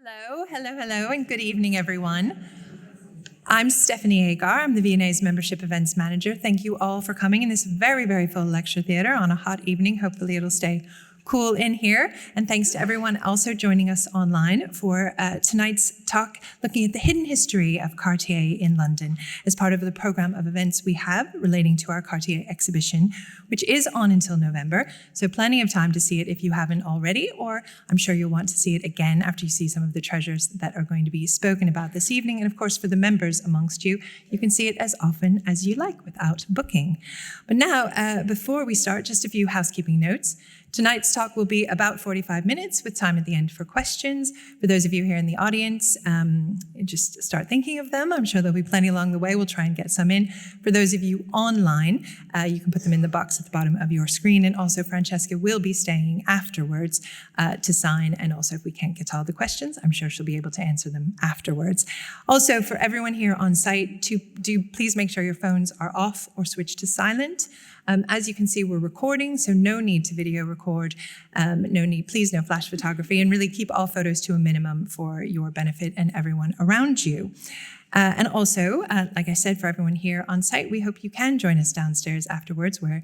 Hello, and good evening, everyone. I'm Stephanie Agar. I'm the V&A's Membership Events Manager. Thank you all for coming in this very, very full lecture theatre on a hot evening. Hopefully it'll stay cool in here. And thanks to everyone also joining us online for tonight's talk looking at the hidden history of Cartier in London as part of the program of events we have relating to our Cartier exhibition, which is on until November. So plenty of time to see it if you haven't already, or I'm sure you'll want to see it again after you see some of the treasures that are going to be spoken about this evening. And of course, for the members amongst you, you can see it as often as you like without booking. But now, before we start, just a few housekeeping notes. Tonight's talk will be about 45 minutes with time at the end for questions. For those of you here in the audience, just start thinking of them. I'm sure there'll be plenty along the way. We'll try and get some in. For those of you online, you can put them in the box at the bottom of your screen. And also Francesca will be staying afterwards to sign. And also if we can't get to all the questions, I'm sure she'll be able to answer them afterwards. Also for everyone here on site, do please make sure your phones are off or switch to silent. As you can see, we're recording, so no need to video record, please no flash photography, and really keep all photos to a minimum for your benefit and everyone around you. And also, like I said, for everyone here on site, we hope you can join us downstairs afterwards where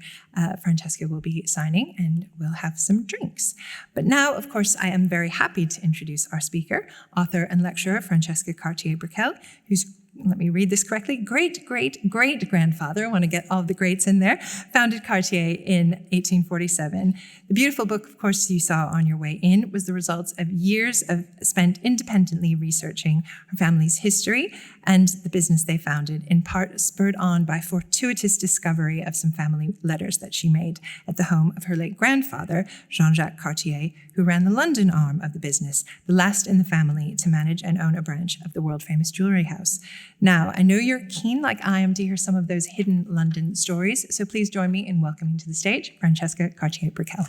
Francesca will be signing and we'll have some drinks. But now, of course, I am very happy to introduce our speaker, author and lecturer Francesca Cartier Brickell, who's, let me read this correctly, great-great-great-grandfather, I want to get all the greats in there, founded Cartier in 1847. The beautiful book, of course, you saw on your way in was the results of years spent independently researching her family's history and the business they founded, in part spurred on by fortuitous discovery of some family letters that she made at the home of her late grandfather, Jean-Jacques Cartier, who ran the London arm of the business, the last in the family to manage and own a branch of the world-famous jewelry house. Now, I know you're keen, like I am, to hear some of those hidden London stories, so please join me in welcoming to the stage Francesca Cartier Brickell.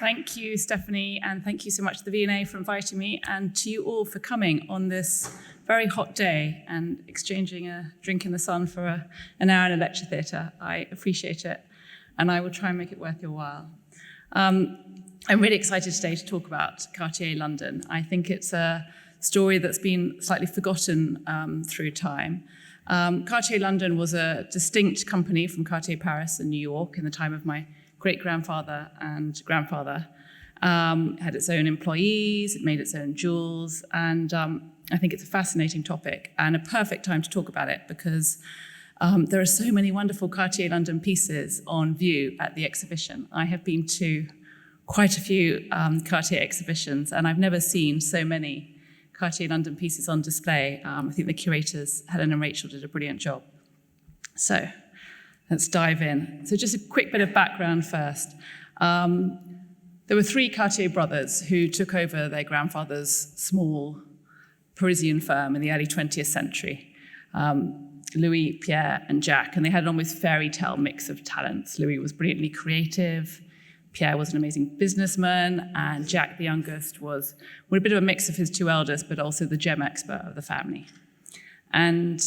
Thank you, Stephanie, and thank you so much to the V&A for inviting me, and to you all for coming on this very hot day and exchanging a drink in the sun for an hour in a lecture theatre. I appreciate it, and I will try and make it worth your while. I'm really excited today to talk about Cartier London. I think it's a story that's been slightly forgotten through time. Cartier London was a distinct company from Cartier Paris and New York in the time of my great-grandfather and grandfather. It had its own employees, it made its own jewels, and I think it's a fascinating topic and a perfect time to talk about it because there are so many wonderful Cartier London pieces on view at the exhibition. I have been to quite a few Cartier exhibitions, and I've never seen so many Cartier London pieces on display. I think the curators, Helen and Rachel, did a brilliant job. So let's dive in. So just a quick bit of background first. There were three Cartier brothers who took over their grandfather's small Parisian firm in the early 20th century. Louis, Pierre, and Jacques, and they had an almost fairy tale mix of talents. Louis was brilliantly creative, Pierre was an amazing businessman, and Jacques, the youngest, was a bit of a mix of his two eldest, but also the gem expert of the family. And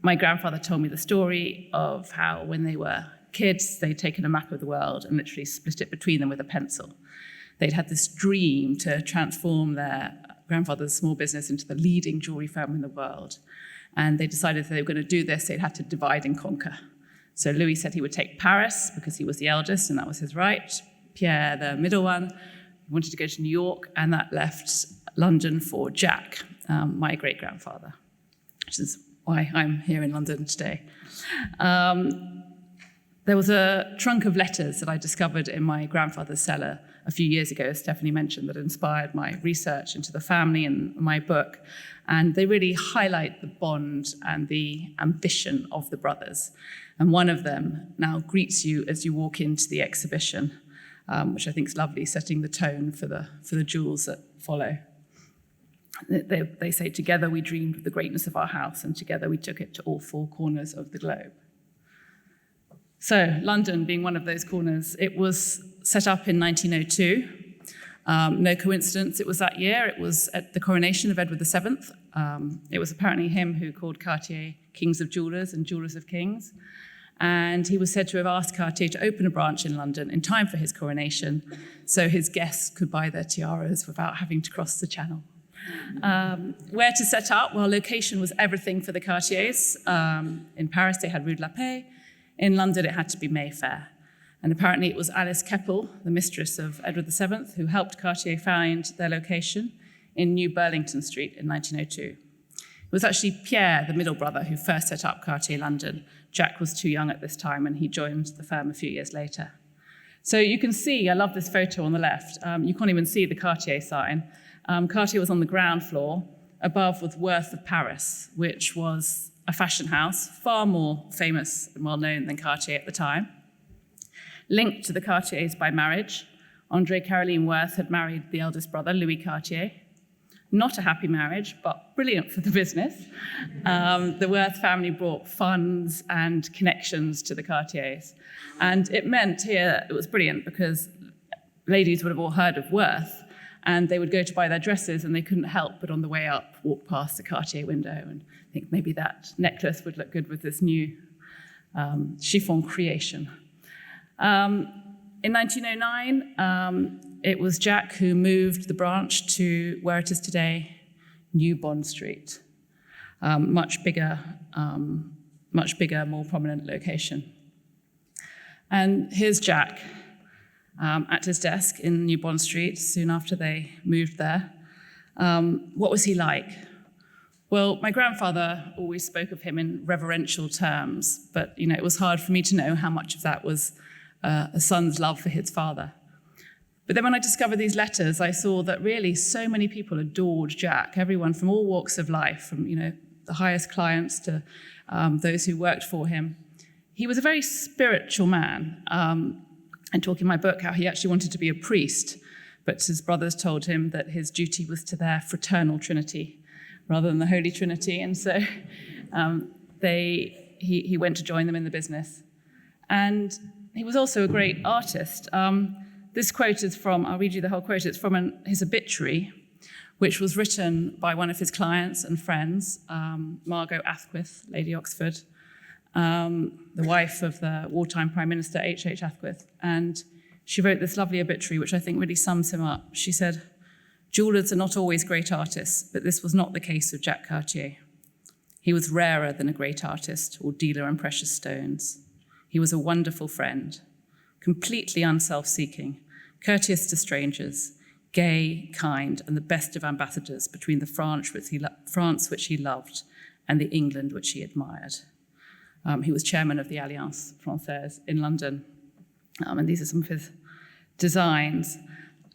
my grandfather told me the story of how when they were kids, they'd taken a map of the world and literally split it between them with a pencil. They'd had this dream to transform their grandfather's small business into the leading jewelry firm in the world. And they decided that they were going to do this, they'd have to divide and conquer. So Louis said he would take Paris because he was the eldest and that was his right. Pierre, the middle one, wanted to go to New York, and that left London for Jacques, my great-grandfather, which is why I'm here in London today. There was a trunk of letters that I discovered in my grandfather's cellar a few years ago, as Stephanie mentioned, that inspired my research into the family and my book. And they really highlight the bond and the ambition of the brothers. And one of them now greets you as you walk into the exhibition, which I think is lovely, setting the tone for the jewels that follow. They say, together we dreamed of the greatness of our house, and together we took it to all four corners of the globe. So London being one of those corners, it was set up in 1902. No coincidence, it was that year. It was at the coronation of Edward VII. It was apparently him who called Cartier Kings of Jewelers and Jewelers of Kings. And he was said to have asked Cartier to open a branch in London in time for his coronation, so his guests could buy their tiaras without having to cross the channel. Where to set up? Well, location was everything for the Cartiers. In Paris, they had Rue de la Paix. In London, it had to be Mayfair. And apparently it was Alice Keppel, the mistress of Edward VII, who helped Cartier find their location in New Burlington Street in 1902. It was actually Pierre, the middle brother, who first set up Cartier London. Jack was too young at this time, and he joined the firm a few years later. So you can see, I love this photo on the left. You can't even see the Cartier sign. Cartier was on the ground floor. Above was Worth of Paris, which was a fashion house, far more famous and well-known than Cartier at the time. Linked to the Cartiers by marriage, André Caroline Worth had married the eldest brother, Louis Cartier. Not a happy marriage, but brilliant for the business. The Worth family brought funds and connections to the Cartiers. And it meant here, it was brilliant because ladies would have all heard of Worth, and they would go to buy their dresses and they couldn't help but on the way up walk past the Cartier window and think maybe that necklace would look good with this new chiffon creation. In 1909, it was Jack who moved the branch to where it is today, New Bond Street. Much bigger, more prominent location. And here's Jack at his desk in New Bond Street soon after they moved there. What was he like? Well, my grandfather always spoke of him in reverential terms, but it was hard for me to know how much of that was a son's love for his father. But then when I discovered these letters, I saw that really so many people adored Jack, everyone from all walks of life, from the highest clients to those who worked for him. He was a very spiritual man. I talk in my book how he actually wanted to be a priest, but his brothers told him that his duty was to their fraternal trinity rather than the Holy Trinity, and so he went to join them in the business. And he was also a great artist. This quote is from, I'll read you the whole quote, it's from his obituary, which was written by one of his clients and friends, Margot Asquith, Lady Oxford, the wife of the wartime Prime Minister H.H. Asquith. And she wrote this lovely obituary, which I think really sums him up. She said, "Jewelers are not always great artists, but this was not the case of Jacques Cartier. He was rarer than a great artist or dealer in precious stones. He was a wonderful friend, completely unself-seeking, courteous to strangers, gay, kind, and the best of ambassadors between the France which he loved and the England which he admired." He was chairman of the Alliance Française in London, and these are some of his designs.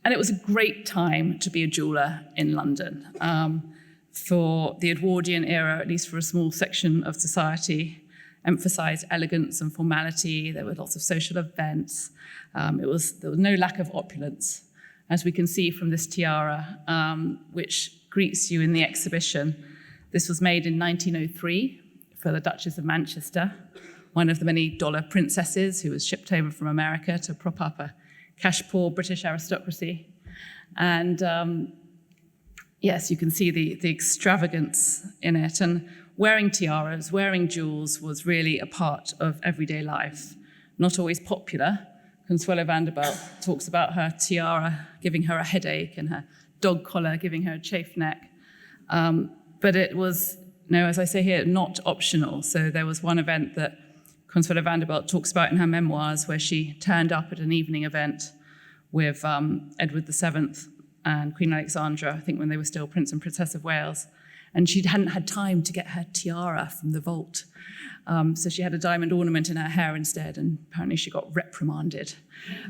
And it was a great time to be a jeweler in London. For the Edwardian era, at least for a small section of society, emphasized elegance and formality. There were lots of social events. There was no lack of opulence, as we can see from this tiara, which greets you in the exhibition. This was made in 1903 for the Duchess of Manchester, one of the many dollar princesses who was shipped over from America to prop up a cash-poor British aristocracy. And yes, you can see the extravagance in it. And wearing tiaras, wearing jewels was really a part of everyday life. Not always popular. Consuelo Vanderbilt talks about her tiara giving her a headache and her dog collar giving her a chafed neck. But it was, as I say here, not optional. So there was one event that Consuelo Vanderbilt talks about in her memoirs where she turned up at an evening event with Edward VII and Queen Alexandra, I think when they were still Prince and Princess of Wales. And she hadn't had time to get her tiara from the vault. So she had a diamond ornament in her hair instead, and apparently she got reprimanded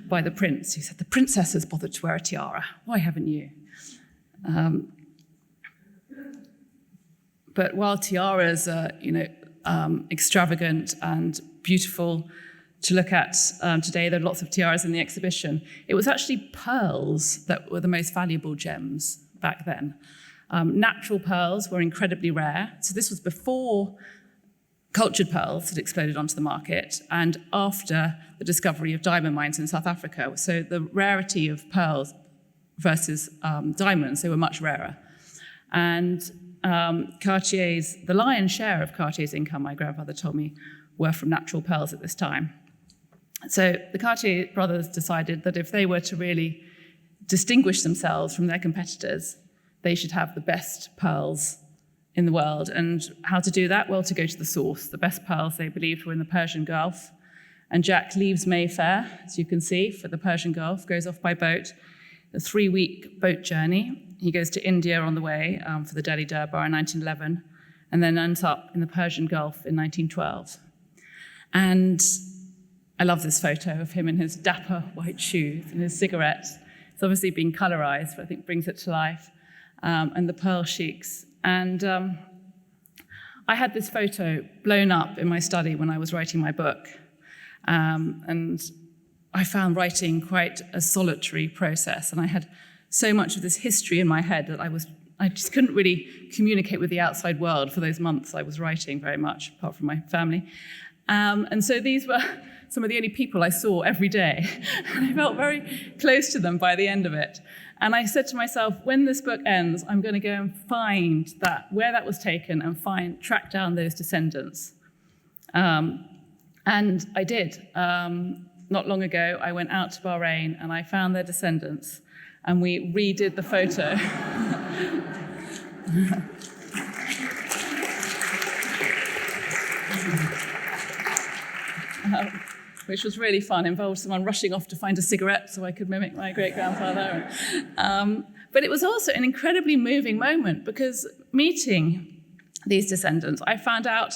by the prince, who said, "The princess has bothered to wear a tiara. Why haven't you?" But while tiaras are, extravagant and beautiful to look at today, there are lots of tiaras in the exhibition. It was actually pearls that were the most valuable gems back then. Natural pearls were incredibly rare. So this was before cultured pearls had exploded onto the market and after the discovery of diamond mines in South Africa. So the rarity of pearls versus diamonds. They were much rarer. And the lion's share of Cartier's income, my grandfather told me, were from natural pearls at this time. So the Cartier brothers decided that if they were to really distinguish themselves from their competitors, they should have the best pearls in the world. And how to do that? Well, to go to the source. The best pearls, they believed, were in the Persian Gulf. And Jack leaves Mayfair, as you can see, for the Persian Gulf, goes off by boat, a 3-week boat journey. He goes to India on the way for the Delhi Durbar in 1911, and then ends up in the Persian Gulf in 1912. And I love this photo of him in his dapper white shoes and his cigarettes. It's obviously been colorized, but I think brings it to life. And the pearl sheiks. And I had this photo blown up in my study when I was writing my book. And I found writing quite a solitary process. And I had so much of this history in my head that I just couldn't really communicate with the outside world for those months I was writing very much, apart from my family. And so these were some of the only people I saw every day. And I felt very close to them by the end of it. And I said to myself, when this book ends, I'm going to go and find where that was taken and track down those descendants. And I did. Not long ago, I went out to Bahrain and I found their descendants and we redid the photo. Which was really fun, involved someone rushing off to find a cigarette so I could mimic my great-grandfather. But it was also an incredibly moving moment because meeting these descendants, I found out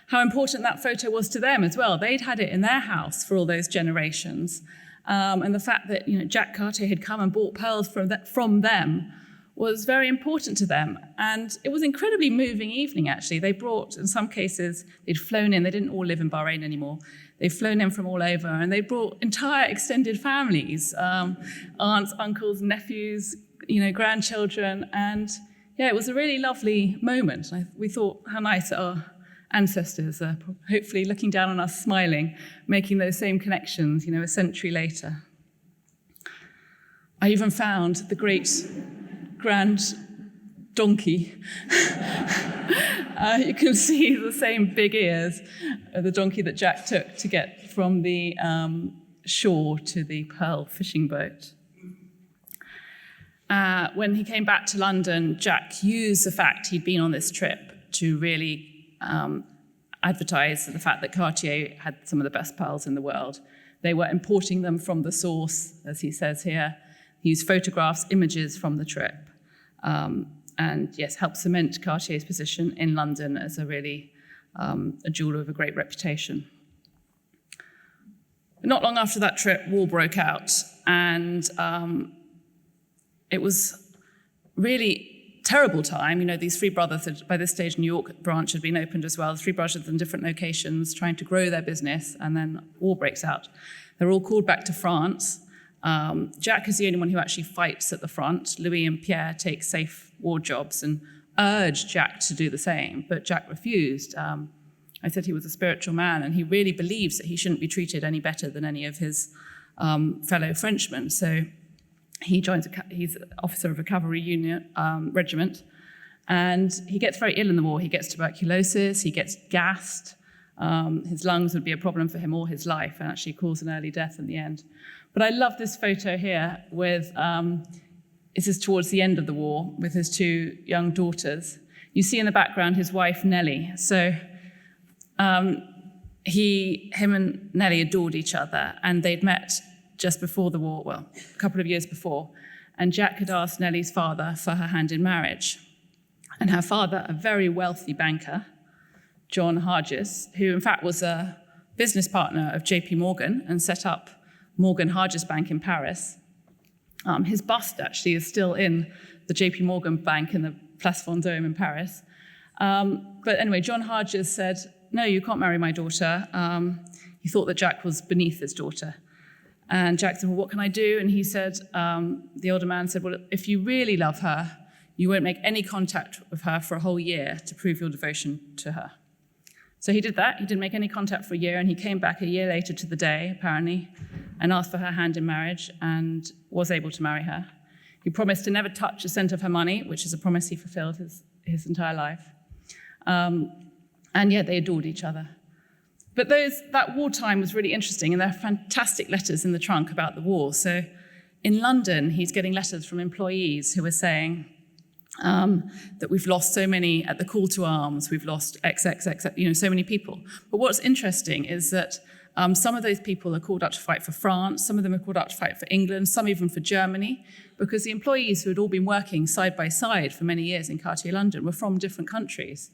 how important that photo was to them as well. They'd had it in their house for all those generations. And the fact that Jack Cartier had come and bought pearls from them was very important to them. And it was an incredibly moving evening, actually. They brought, in some cases, they'd flown in. They didn't all live in Bahrain anymore. They'd flown in from all over, and they brought entire extended families, aunts, uncles, nephews, grandchildren. And yeah, it was a really lovely moment. We thought how nice that our ancestors are hopefully looking down on us, smiling, making those same connections, a century later. I even found the great grand donkey. You can see the same big ears of the donkey that Jack took to get from the shore to the pearl fishing boat. When he came back to London, Jack used the fact he'd been on this trip to really advertise the fact that Cartier had some of the best pearls in the world. They were importing them from the source, as he says here. He used photographs, images from the trip. And yes, helped cement Cartier's position in London as a really a jeweler of a great reputation. But not long after that trip, war broke out, and it was really terrible time. These three brothers had, by this stage, New York branch had been opened as well. The three brothers in different locations trying to grow their business, and then war breaks out. They're all called back to France. Jack is the only one who actually fights at the front. Louis and Pierre take safe war jobs and urged Jack to do the same, but Jack refused. I said he was a spiritual man, and he really believes that he shouldn't be treated any better than any of his fellow Frenchmen. So he he's an officer of a cavalry regiment, and he gets very ill in the war. He gets tuberculosis, he gets gassed. His lungs would be a problem for him all his life and actually cause an early death in the end. But I love this photo here with, this is towards the end of the war, with his two young daughters. You see in the background his wife, Nellie. So him and Nellie adored each other, and they'd met just before the war, well, a couple of years before, and Jack had asked Nellie's father for her hand in marriage. And her father, a very wealthy banker, John Hargis, who in fact was a business partner of JP Morgan and set up Morgan Hargis Bank in Paris. His bust actually is still in the JP Morgan Bank in the Place Vendôme in Paris. But anyway, John Hargis said, "No, you can't marry my daughter." He thought that Jack was beneath his daughter. And Jack said, "Well, what can I do?" And he said, the older man said, "Well, if you really love her, you won't make any contact with her for a whole year to prove your devotion to her." So he did that. He didn't make any contact for a year, and he came back a year later to the day, apparently, and asked for her hand in marriage and was able to marry her. He promised to never touch a cent of her money, which is a promise he fulfilled his entire life. And yet they adored each other. But that wartime was really interesting, and there are fantastic letters in the trunk about the war. So in London, he's getting letters from employees who are saying that we've lost so many at the call to arms, we've lost XXX, so many people. But what's interesting is that some of those people are called up to fight for France, some of them are called up to fight for England, some even for Germany, because the employees who had all been working side by side for many years in Cartier London were from different countries.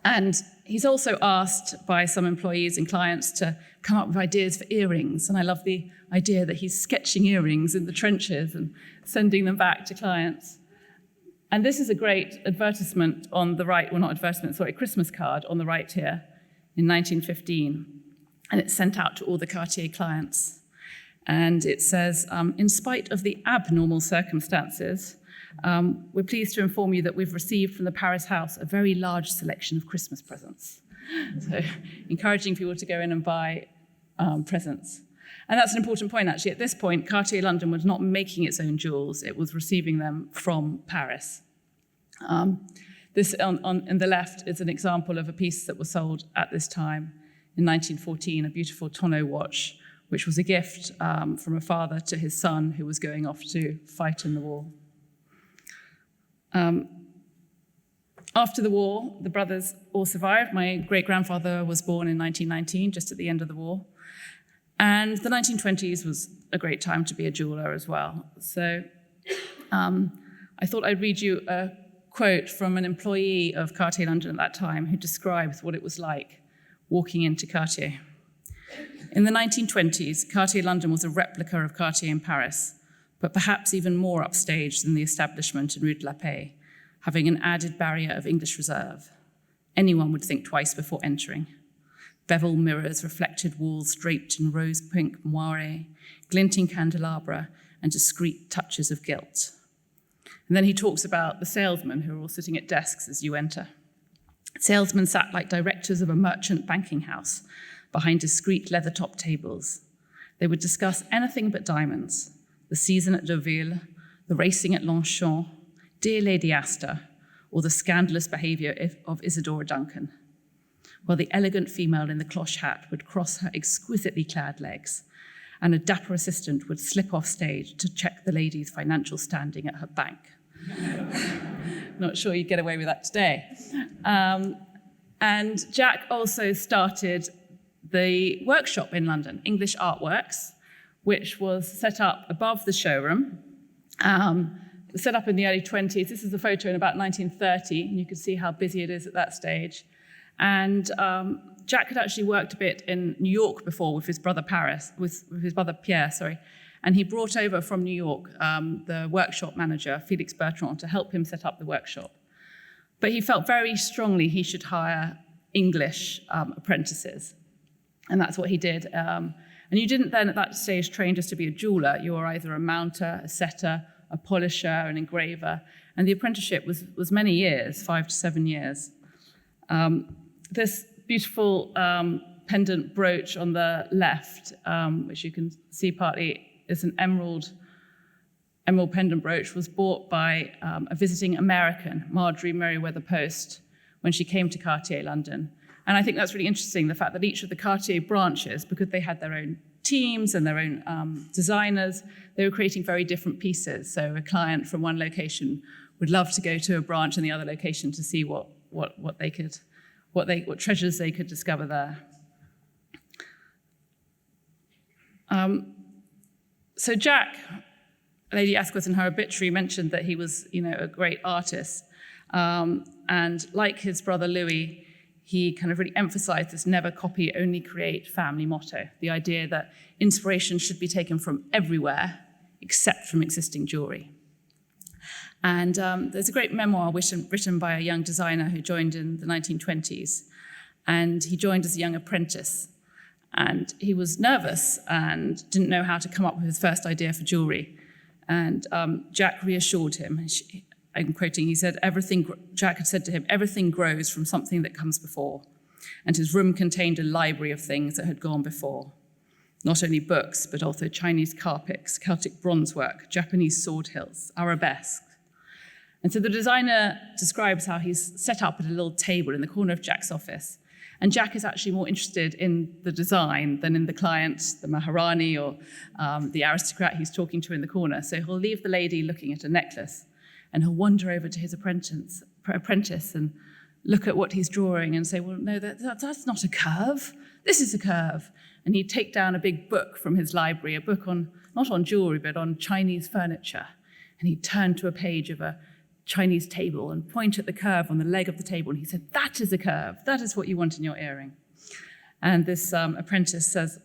And he's also asked by some employees and clients to come up with ideas for earrings. And I love the idea that he's sketching earrings in the trenches and sending them back to clients. And this is a great advertisement on the right, well, not advertisement, sorry, Christmas card on the right here in 1915. And it's sent out to all the Cartier clients. And it says, in spite of the abnormal circumstances, we're pleased to inform you that we've received from the Paris house a very large selection of Christmas presents. So encouraging people to go in and buy presents. And that's an important point, actually. At this point, Cartier London was not making its own jewels. It was receiving them from Paris. This on the left is an example of a piece that was sold at this time in 1914, a beautiful tonneau watch, which was a gift from a father to his son who was going off to fight in the war. After the war, the brothers all survived. My great-grandfather was born in 1919, just at the end of the war. And the 1920s was a great time to be a jeweler as well. So I thought I'd read you a quote from an employee of Cartier London at that time who describes what it was like walking into Cartier. In the 1920s, Cartier London was a replica of Cartier in Paris, but perhaps even more upstaged than the establishment in Rue de la Paix, having an added barrier of English reserve. Anyone would think twice before entering. Bevel mirrors, reflected walls draped in rose-pink moire, glinting candelabra, and discreet touches of gilt. And then he talks about the salesmen who are all sitting at desks as you enter. Salesmen sat like directors of a merchant banking house behind discreet leather-topped tables. They would discuss anything but diamonds, the season at Deauville, the racing at Longchamp, Dear Lady Astor, or the scandalous behavior of Isadora Duncan, while the elegant female in the cloche hat would cross her exquisitely clad legs, and a dapper assistant would slip off stage to check the lady's financial standing at her bank. Not sure you'd get away with that today. And Jack also started the workshop in London, English Artworks, which was set up above the showroom, set up in the early 20s. This is a photo in about 1930, and you can see how busy it is at that stage. And Jack had actually worked a bit in New York before with his brother Pierre, and he brought over from New York the workshop manager, Felix Bertrand, to help him set up the workshop. But he felt very strongly he should hire English apprentices, and that's what he did. And you didn't then at that stage train just to be a jeweler. You were either a mounter, a setter, a polisher, an engraver, and the apprenticeship was many years, 5 to 7 years. This beautiful pendant brooch on the left, which you can see partly, is an emerald pendant brooch, was bought by a visiting American, Marjorie Merriweather Post, when she came to Cartier London. And I think that's really interesting, the fact that each of the Cartier branches, because they had their own teams and their own designers, they were creating very different pieces. So a client from one location would love to go to a branch in the other location to see what treasures they could discover there. So Jack, Lady Asquith in her obituary mentioned that he was, a great artist. And like his brother Louis, he kind of really emphasized this never copy, only create family motto, the idea that inspiration should be taken from everywhere except from existing jewelry. And there's a great memoir written by a young designer who joined in the 1920s. And he joined as a young apprentice. And he was nervous and didn't know how to come up with his first idea for jewelry. And Jack reassured him. I'm quoting, he said, Jack had said to him, everything grows from something that comes before. And his room contained a library of things that had gone before. Not only books, but also Chinese carpets, Celtic bronze work, Japanese sword hilts, arabesques. And so the designer describes how he's set up at a little table in the corner of Jack's office. And Jack is actually more interested in the design than in the client, the Maharani or the aristocrat he's talking to in the corner. So he'll leave the lady looking at a necklace, and he'll wander over to his apprentice and look at what he's drawing and say, well, no, that's not a curve. This is a curve. And he'd take down a big book from his library, a book on, not on jewelry, but on Chinese furniture. And he'd turn to a page of a Chinese table and point at the curve on the leg of the table. And he said, that is a curve. That is what you want in your earring. And this apprentice says,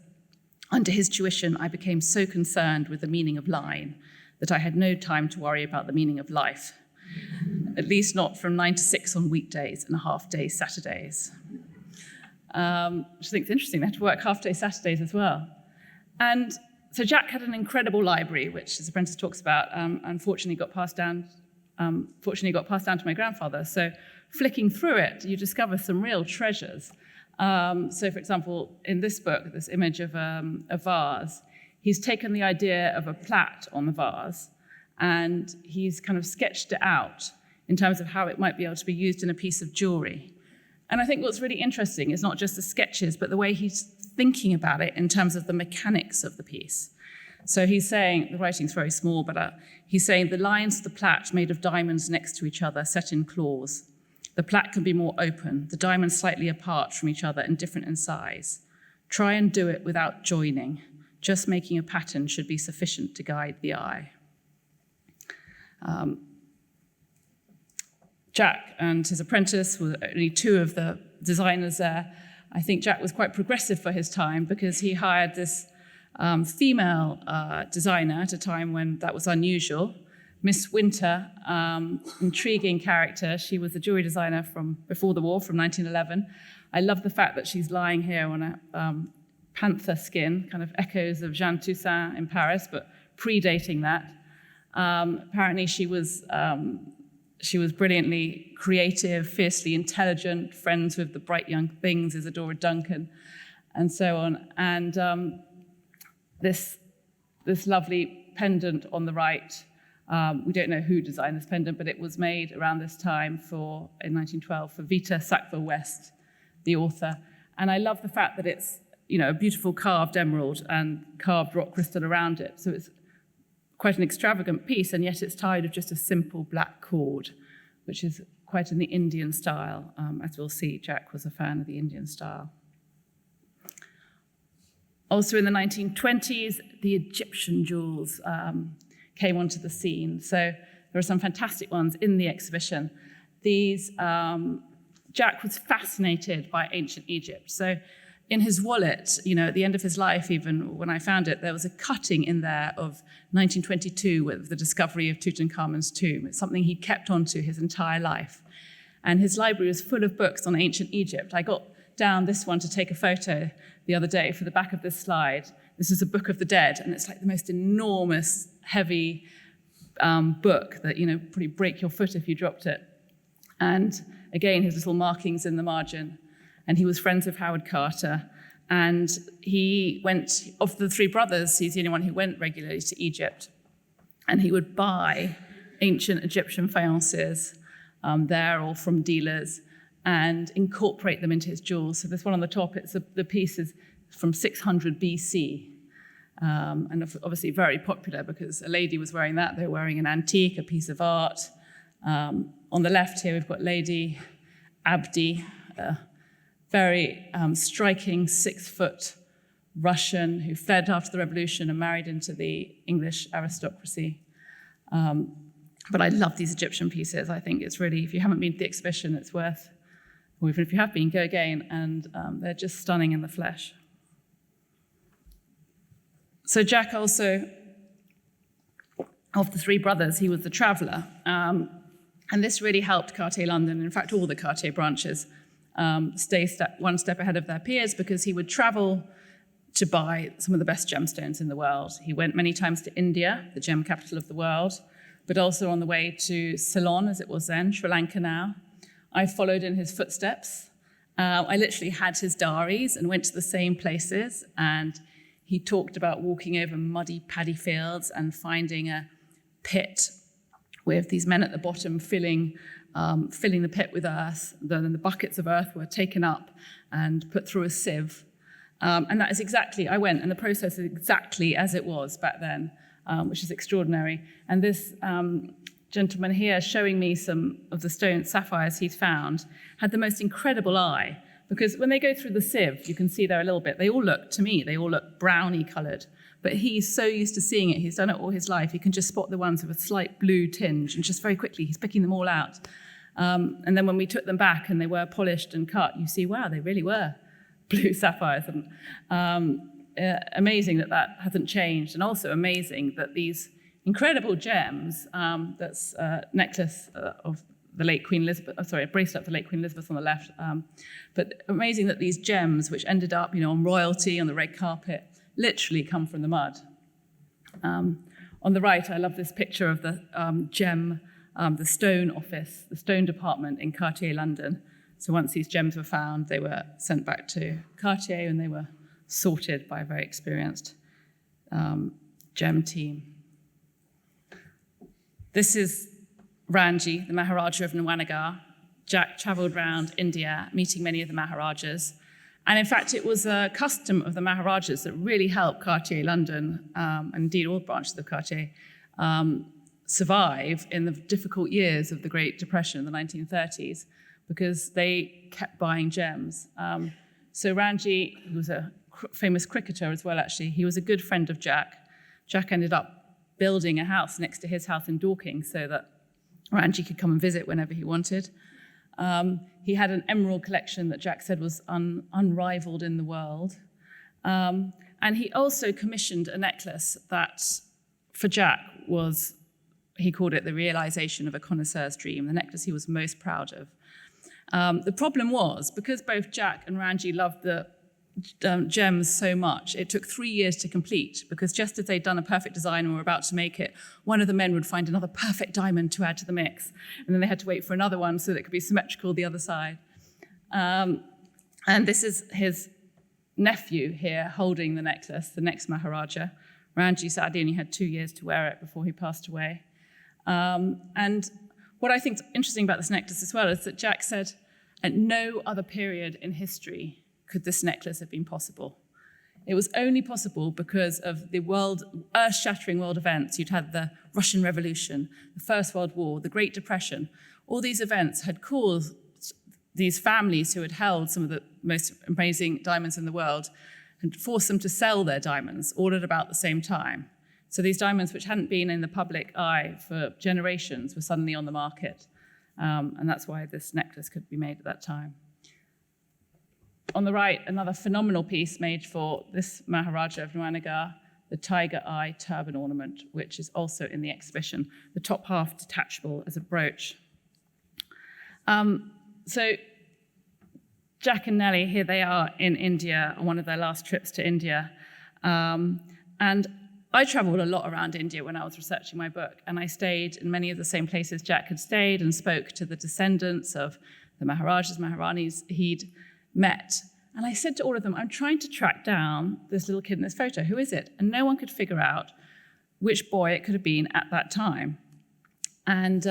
under his tuition, I became so concerned with the meaning of line that I had no time to worry about the meaning of life, at least not from 9 to 6 on weekdays and half-day Saturdays. Which I think is interesting. They had to work half-day Saturdays as well. And so Jack had an incredible library, which his apprentice talks about, unfortunately got passed down to my grandfather. So flicking through it, you discover some real treasures. So for example, in this book, this image of a vase, he's taken the idea of a plait on the vase and he's kind of sketched it out in terms of how it might be able to be used in a piece of jewelry. And I think what's really interesting is not just the sketches, but the way he's thinking about it in terms of the mechanics of the piece. So he's saying, the writing's very small, but he's saying the lines of the plait made of diamonds next to each other, set in claws. The plait can be more open, the diamonds slightly apart from each other and different in size. Try and do it without joining. Just making a pattern should be sufficient to guide the eye. Jack and his apprentice were only two of the designers there. I think Jack was quite progressive for his time because he hired this female designer at a time when that was unusual. Miss Winter, intriguing character. She was a jewelry designer from before the war, from 1911. I love the fact that she's lying here on a panther skin, kind of echoes of Jean Toussaint in Paris, but predating that. Apparently she was brilliantly creative, fiercely intelligent, friends with the bright young things, Isadora Duncan, and so on. And this lovely pendant on the right, we don't know who designed this pendant, but it was made around this time in 1912 for Vita Sackville-West, the author. And I love the fact that it's, a beautiful carved emerald and carved rock crystal around it. So it's quite an extravagant piece, and yet it's tied with just a simple black cord, which is quite in the Indian style. As we'll see, Jack was a fan of the Indian style. Also in the 1920s, the Egyptian jewels came onto the scene. So there are some fantastic ones in the exhibition. These, Jack was fascinated by ancient Egypt. So in his wallet, at the end of his life, even when I found it, there was a cutting in there of 1922 with the discovery of Tutankhamun's tomb. It's something he kept onto his entire life. And his library was full of books on ancient Egypt. I got down this one to take a photo the other day for the back of this slide. This is a Book of the Dead, and it's like the most enormous, heavy book that, probably break your foot if you dropped it. And again, his little markings in the margin. And he was friends with Howard Carter. And he went, of the three brothers, he's the only one who went regularly to Egypt. And he would buy ancient Egyptian fayances there or from dealers and incorporate them into his jewels. So this one on the top, the piece is from 600 BC. And obviously very popular because a lady was wearing that. They were wearing an antique, a piece of art. On the left here, we've got Lady Abdi, very striking 6-foot Russian who fled after the revolution and married into the English aristocracy. But I love these Egyptian pieces. I think it's really, if you haven't been to the exhibition, it's worth, or even if you have been, go again. And they're just stunning in the flesh. So Jack also, of the three brothers, he was the traveller. And this really helped Cartier London, in fact, all the Cartier branches, stay one step ahead of their peers because he would travel to buy some of the best gemstones in the world. He went many times to India, the gem capital of the world, but also on the way to Ceylon, as it was then, Sri Lanka now. I followed in his footsteps. I literally had his diaries and went to the same places, and He talked about walking over muddy paddy fields and finding a pit with these men at the bottom filling the pit with earth. Then the buckets of earth were taken up and put through a sieve. And that is exactly, I went, and the process is exactly as it was back then, which is extraordinary. And this gentleman here showing me some of the stone sapphires he'd found had the most incredible eye, because when they go through the sieve, you can see there a little bit, they all look browny coloured. But he's so used to seeing it, he's done it all his life, he can just spot the ones with a slight blue tinge, and just very quickly he's picking them all out. And then when we took them back and they were polished and cut, you see, wow, they really were blue sapphires. And amazing that hasn't changed, and also amazing that these incredible gems, that's a necklace of the late Queen Elizabeth, a bracelet of the late Queen Elizabeth on the left, but amazing that these gems, which ended up, on royalty, on the red carpet, literally come from the mud. On the right, I love this picture of the gem, the stone office, the stone department in Cartier, London. So once these gems were found, they were sent back to Cartier and they were sorted by a very experienced gem team. This is Ranji, the Maharaja of Nawanagar. Jack travelled around India, meeting many of the Maharajas. And in fact, it was a custom of the Maharajas that really helped Cartier London, and indeed all branches of Cartier, survive in the difficult years of the Great Depression in the 1930s, because they kept buying gems. So Ranji, who was a famous cricketer as well, actually, he was a good friend of Jack. Jack ended up building a house next to his house in Dorking so that Ranji could come and visit whenever he wanted. He had an emerald collection that Jack said was unrivaled in the world. And he also commissioned a necklace that, for Jack, was, he called it the realization of a connoisseur's dream, the necklace he was most proud of. The problem was, because both Jack and Ranji loved the gems so much, it took 3 years to complete, because just as they'd done a perfect design and were about to make it, one of the men would find another perfect diamond to add to the mix, and then they had to wait for another one so that it could be symmetrical the other side. And this is his nephew here holding the necklace, the next Maharaja. Ranji sadly only had 2 years to wear it before he passed away. And what I think is interesting about this necklace as well is that Jack said at no other period in history could this necklace have been possible. It was only possible because of the earth-shattering world events. You'd had the Russian Revolution, the First World War, the Great Depression. All these events had caused these families who had held some of the most amazing diamonds in the world and forced them to sell their diamonds all at about the same time. So these diamonds, which hadn't been in the public eye for generations, were suddenly on the market. And that's why this necklace could be made at that time. On the right, another phenomenal piece made for this Maharaja of Nawanagar, the tiger eye turban ornament, which is also in the exhibition, the top half detachable as a brooch. So Jack and Nellie, here they are in India on one of their last trips to India. And I traveled a lot around India when I was researching my book, and I stayed in many of the same places Jack had stayed and spoke to the descendants of the Maharajas, Maharanis he'd met. And I said to all of them, I'm trying to track down this little kid in this photo. Who is it? And no one could figure out which boy it could have been at that time. And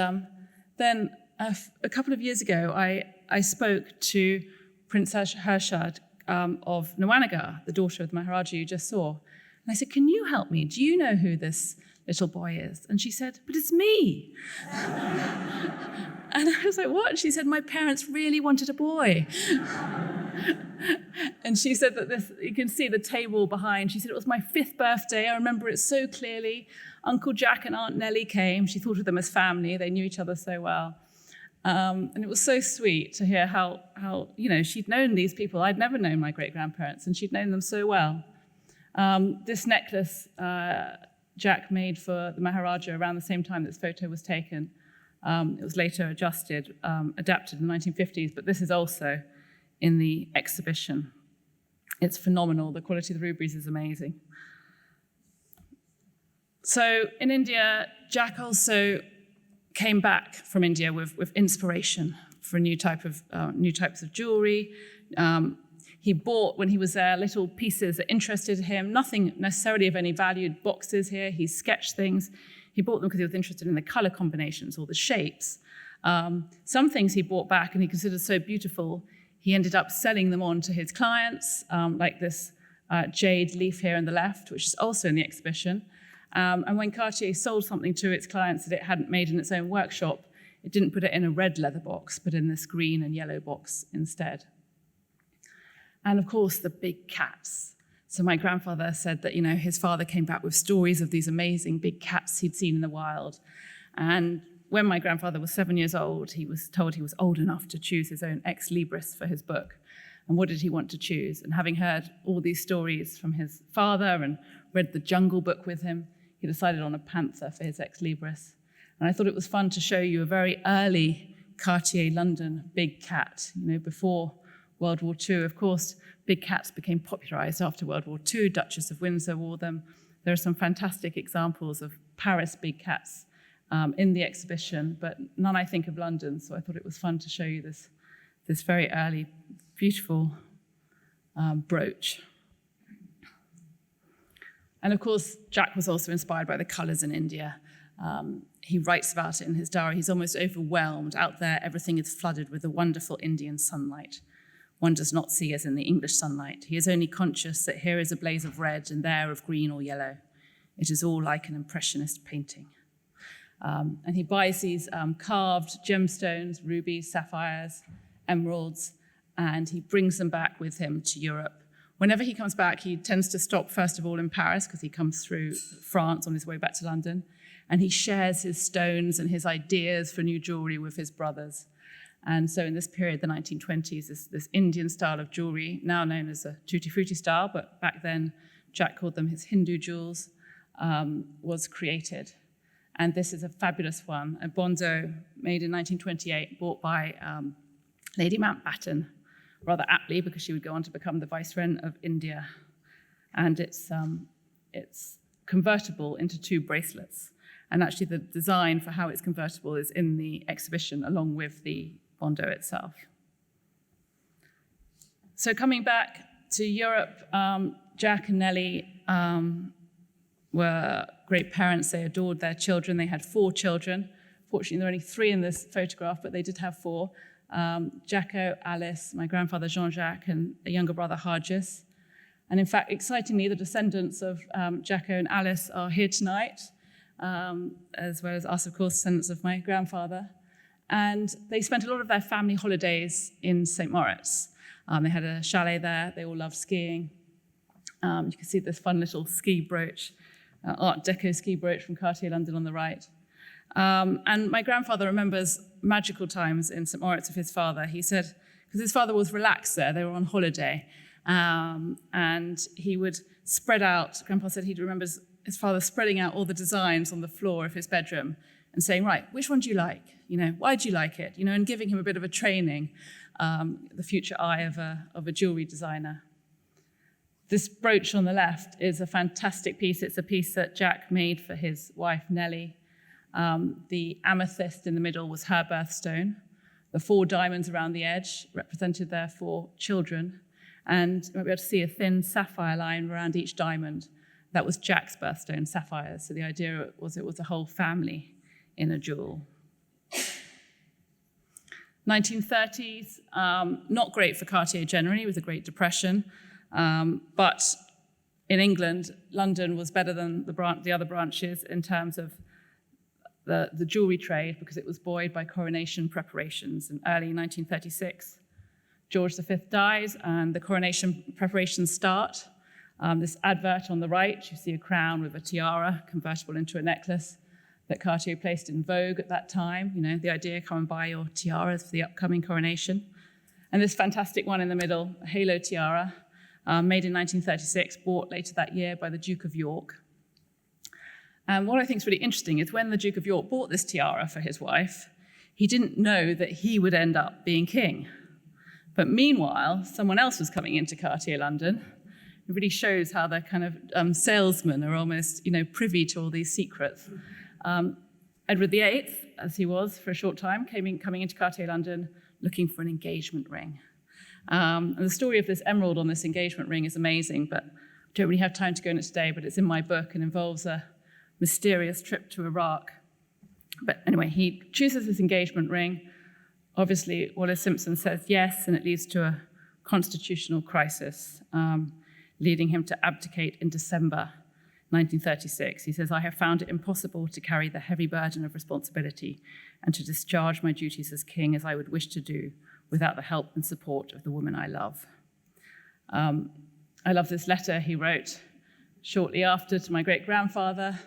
then a couple of years ago, I spoke to Princess Harshad of Nawanagar, the daughter of the Maharaja you just saw. And I said, can you help me? Do you know who this little boy is? And she said, but it's me. And I was like, what? And she said, my parents really wanted a boy. And she said that this, you can see the table behind. She said, it was my 5th birthday. I remember it so clearly. Uncle Jack and Aunt Nellie came. She thought of them as family. They knew each other so well. And it was so sweet to hear how she'd known these people. I'd never known my great-grandparents, and she'd known them so well. This necklace Jack made for the Maharaja around the same time this photo was taken. It was later adapted in the 1950s, but this is also in the exhibition. It's phenomenal. The quality of the rubies is amazing. So in India, Jack also came back from India with inspiration for new types of jewelry. He bought, when he was there, little pieces that interested him, nothing necessarily of any value, boxes here. He sketched things. He bought them because he was interested in the color combinations or the shapes. Some things he bought back and he considered so beautiful, he ended up selling them on to his clients, like this jade leaf here on the left, which is also in the exhibition. And when Cartier sold something to its clients that it hadn't made in its own workshop, it didn't put it in a red leather box, but in this green and yellow box instead. And of course, the big cats. So my grandfather said that, his father came back with stories of these amazing big cats he'd seen in the wild. And when my grandfather was 7 years old, he was told he was old enough to choose his own ex libris for his book. And what did he want to choose? And having heard all these stories from his father and read the Jungle Book with him, he decided on a panther for his ex libris. And I thought it was fun to show you a very early Cartier London big cat, before World War II. Of course, big cats became popularized after World War II. Duchess of Windsor wore them. There are some fantastic examples of Paris big cats in the exhibition, but none, I think, of London. So I thought it was fun to show you this very early, beautiful brooch. And of course, Jack was also inspired by the colors in India. He writes about it in his diary. He's almost overwhelmed. Out there, everything is flooded with the wonderful Indian sunlight. One does not see as in the English sunlight. He is only conscious that here is a blaze of red and there of green or yellow. It is all like an impressionist painting. And he buys these carved gemstones, rubies, sapphires, emeralds, and he brings them back with him to Europe. Whenever he comes back, he tends to stop, first of all, in Paris, because he comes through France on his way back to London, and he shares his stones and his ideas for new jewelry with his brothers. And so in this period, the 1920s, this Indian style of jewelry, now known as a tutti-frutti style, but back then Jack called them his Hindu jewels, was created. And this is a fabulous one, a Bondo made in 1928, bought by Lady Mountbatten, rather aptly because she would go on to become the Viceroy of India. And it's convertible into 2 bracelets. And actually the design for how it's convertible is in the exhibition along with the Bondo itself. So coming back to Europe, Jack and Nellie were great parents. They adored their children. They had 4 children. Fortunately, there are only 3 in this photograph, but they did have 4. Jacko, Alice, my grandfather Jean-Jacques, and a younger brother Hargis. And in fact, excitingly, the descendants of Jacko and Alice are here tonight, as well as us, of course, descendants of my grandfather. And they spent a lot of their family holidays in St. Moritz. They had a chalet there. They all loved skiing. You can see this fun little ski brooch, Art Deco ski brooch from Cartier London on the right. And my grandfather remembers magical times in St. Moritz with his father. He said, because his father was relaxed there, they were on holiday, and he would spread out, Grandpa said he remembers his father spreading out all the designs on the floor of his bedroom and saying, right, which one do you like? Why do you like it? And giving him a bit of a training, the future eye of a jewelry designer. This brooch on the left is a fantastic piece. It's a piece that Jack made for his wife, Nellie. The amethyst in the middle was her birthstone. The 4 diamonds around the edge represented their 4 children. And you might be able to see a thin sapphire line around each diamond. That was Jack's birthstone, sapphires. So the idea was it was a whole family in a jewel. 1930s, not great for Cartier generally, with the Great Depression. But in England, London was better than the other branches in terms of the jewelry trade, because it was buoyed by coronation preparations. In early 1936, George V dies and the coronation preparations start. This advert on the right, you see a crown with a tiara convertible into a necklace that Cartier placed in vogue at that time. The idea, come and buy your tiaras for the upcoming coronation. And this fantastic one in the middle, a halo tiara, made in 1936, bought later that year by the Duke of York. And what I think is really interesting is when the Duke of York bought this tiara for his wife, he didn't know that he would end up being king. But meanwhile, someone else was coming into Cartier London. It really shows how the kind of salesmen are almost, privy to all these secrets. Edward VIII, as he was for a short time, coming into Cartier London looking for an engagement ring. And the story of this emerald on this engagement ring is amazing, but I don't really have time to go into it today, but it's in my book and involves a mysterious trip to Iraq. But anyway, he chooses this engagement ring. Obviously, Wallis Simpson says yes, and it leads to a constitutional crisis, leading him to abdicate in December 1936. He says, "I have found it impossible to carry the heavy burden of responsibility and to discharge my duties as king as I would wish to do without the help and support of the woman I love." I love this letter he wrote shortly after to my great-grandfather.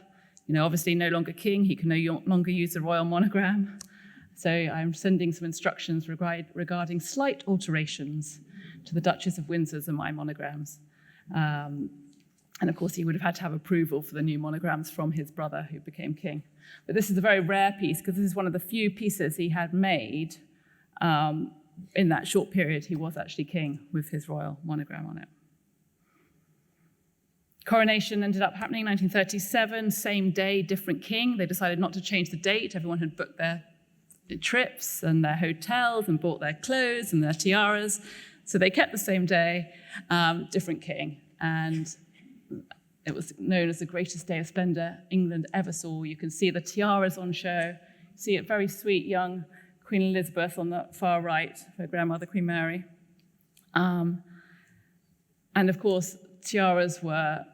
Obviously no longer king, he can no longer use the royal monogram. So I'm sending some instructions regarding slight alterations to the Duchess of Windsor's and my monograms. And of course, he would have had to have approval for the new monograms from his brother who became king. But this is a very rare piece because this is one of the few pieces he had made in that short period he was actually king with his royal monogram on it. Coronation ended up happening in 1937, same day, different king. They decided not to change the date. Everyone had booked their trips and their hotels and bought their clothes and their tiaras. So they kept the same day, different king. And it was known as the greatest day of splendor England ever saw. You can see the tiaras on show. See it, very sweet young Queen Elizabeth on the far right, her grandmother, Queen Mary. And of course, tiaras were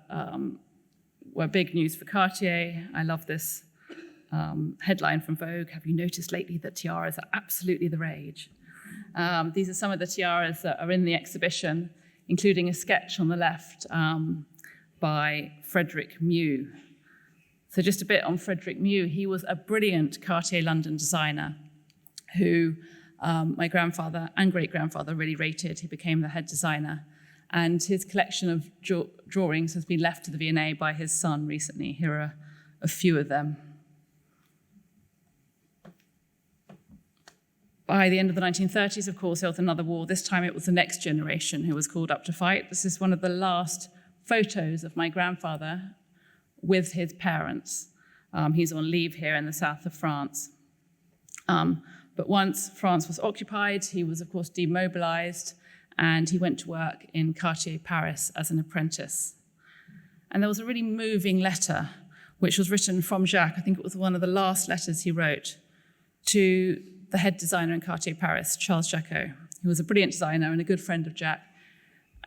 big news for Cartier. I love this headline from Vogue: "Have you noticed lately that tiaras are absolutely the rage?" These are some of the tiaras that are in the exhibition, including a sketch on the left by Frederick Mew. So just a bit on Frederick Mew. He was a brilliant Cartier London designer who my grandfather and great-grandfather really rated. He became the head designer. And his collection of drawings has been left to the V&A by his son recently. Here are a few of them. By the end of the 1930s, of course, there was another war. This time it was the next generation who was called up to fight. This is one of the last photos of my grandfather with his parents. He's on leave here in the south of France. But once France was occupied, he was, of course, demobilized, and he went to work in Cartier, Paris, as an apprentice. And there was a really moving letter, which was written from Jacques. I think it was one of the last letters he wrote to the head designer in Cartier, Paris, Charles Jacquot, who was a brilliant designer and a good friend of Jacques.